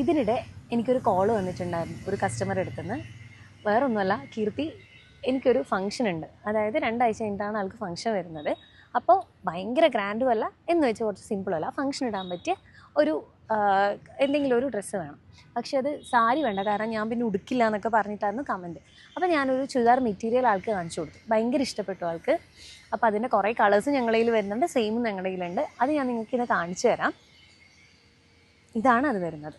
ഇതിനിടെ എനിക്കൊരു കോൾ വന്നിട്ടുണ്ടായിരുന്നു ഒരു കസ്റ്റമർ അടുത്തുനിന്ന്. വേറൊന്നുമല്ല, കീർത്തി എനിക്കൊരു ഫംഗ്ഷൻ ഉണ്ട്, അതായത് 2 ആഴ്ച കഴിഞ്ഞിട്ടാണ് ആൾക്ക് ഫംഗ്ഷൻ വരുന്നത്. അപ്പോൾ ഭയങ്കര ഗ്രാൻഡും അല്ല, എന്ന് വെച്ചാൽ കുറച്ച് സിമ്പിളും അല്ല, ഫംഗ്ഷൻ ഇടാൻ പറ്റിയ ഒരു എന്തെങ്കിലും ഒരു ഡ്രസ്സ് വേണം. പക്ഷേ അത് സാരി വേണ്ട, കാരണം ഞാൻ പിന്നെ ഉടുക്കില്ല എന്നൊക്കെ പറഞ്ഞിട്ടായിരുന്നു കമൻറ്റ്. അപ്പോൾ ഞാനൊരു ചുരിദാർ മെറ്റീരിയൽ ആൾക്ക് കാണിച്ചു കൊടുത്തു, ഭയങ്കര ഇഷ്ടപ്പെട്ടു ആൾക്ക്. അപ്പോൾ അതിൻ്റെ കുറേ കളേഴ്സ് ഞങ്ങളുടെ കയ്യിൽ വരുന്നുണ്ട്, സെയിമും ഞങ്ങളുടെ കയ്യിലുണ്ട്. അത് ഞാൻ നിങ്ങൾക്ക് ഇത് കാണിച്ചു തരാം. ഇതാണ് അത് വരുന്നത്.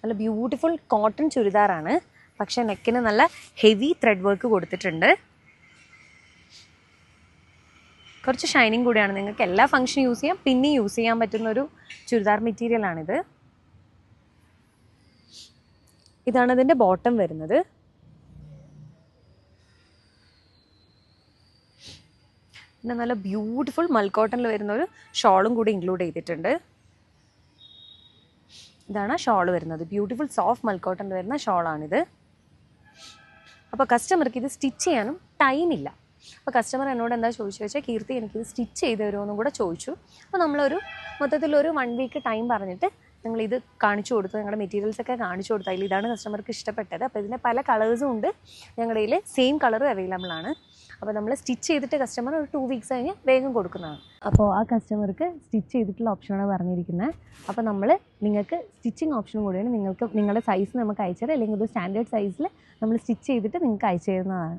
നല്ല ബ്യൂട്ടിഫുൾ കോട്ടൺ ചുരിദാറാണ്, പക്ഷേ നെക്കിന് നല്ല ഹെവി ത്രെഡ് വർക്ക് കൊടുത്തിട്ടുണ്ട്. കുറച്ച് ഷൈനിങ് കൂടിയാണ്. നിങ്ങൾക്ക് എല്ലാ ഫംഗ്ഷനും യൂസ് ചെയ്യാം, പിന്നെ യൂസ് ചെയ്യാൻ പറ്റുന്ന ഒരു ചുരിദാർ മെറ്റീരിയലാണിത്. ഇതാണ് ഇതിൻ്റെ ബോട്ടം വരുന്നത്. പിന്നെ നല്ല ബ്യൂട്ടിഫുൾ മൽക്കോട്ടണിൽ വരുന്ന ഒരു ഷോളും കൂടി ഇൻക്ലൂഡ് ചെയ്തിട്ടുണ്ട്. ഇതാണ് ഷോൾ വരുന്നത്, ബ്യൂട്ടിഫുൾ സോഫ്റ്റ് മൽക്കോട്ടണിൽ വരുന്ന ഷോളാണിത്. അപ്പോൾ കസ്റ്റമർക്ക് ഇത് സ്റ്റിച്ച് ചെയ്യാനും ടൈമില്ല. അപ്പോൾ കസ്റ്റമർ എന്നോട് എന്താ ചോദിച്ചു വെച്ചാൽ, കീർത്തി എനിക്കിത് സ്റ്റിച്ച് ചെയ്ത് തരുമെന്നും കൂടെ ചോദിച്ചു. അപ്പോൾ നമ്മളൊരു മൊത്തത്തിലൊരു 1 വീക്ക് ടൈം പറഞ്ഞിട്ട് ഞങ്ങളിത് കാണിച്ചു കൊടുത്തു, ഞങ്ങളുടെ മെറ്റീരിയൽസൊക്കെ കാണിച്ചു കൊടുത്തു. അതിൽ ഇതാണ് കസ്റ്റമർക്ക് ഇഷ്ടപ്പെട്ടത്. അപ്പോൾ ഇതിൻ്റെ പല കളേഴ്സും ഉണ്ട്, ഞങ്ങളുടെ കയ്യിൽ സെയിം കളറും അവൈലബിൾ ആണ്. അപ്പോൾ നമ്മൾ സ്റ്റിച്ച് ചെയ്തിട്ട് കസ്റ്റമർ ഒരു 2 വീക്സ് കഴിഞ്ഞ് വേഗം കൊടുക്കുന്നതാണ്. അപ്പോൾ ആ കസ്റ്റമർക്ക് സ്റ്റിച്ച് ചെയ്തിട്ടുള്ള ഓപ്ഷനാണ് പറഞ്ഞിരിക്കുന്നത്. അപ്പോൾ നമ്മൾ നിങ്ങൾക്ക് സ്റ്റിച്ചിങ് ഓപ്ഷനും കൂടിയാണ്, നിങ്ങൾക്ക് നിങ്ങളുടെ സൈസ് നമുക്ക് അയച്ചു തരാം, അല്ലെങ്കിൽ ഒരു സ്റ്റാൻഡേർഡ് സൈസിൽ നമ്മൾ സ്റ്റിച്ച് ചെയ്തിട്ട് നിങ്ങൾക്ക് അയച്ചു തരുന്നതാണ്.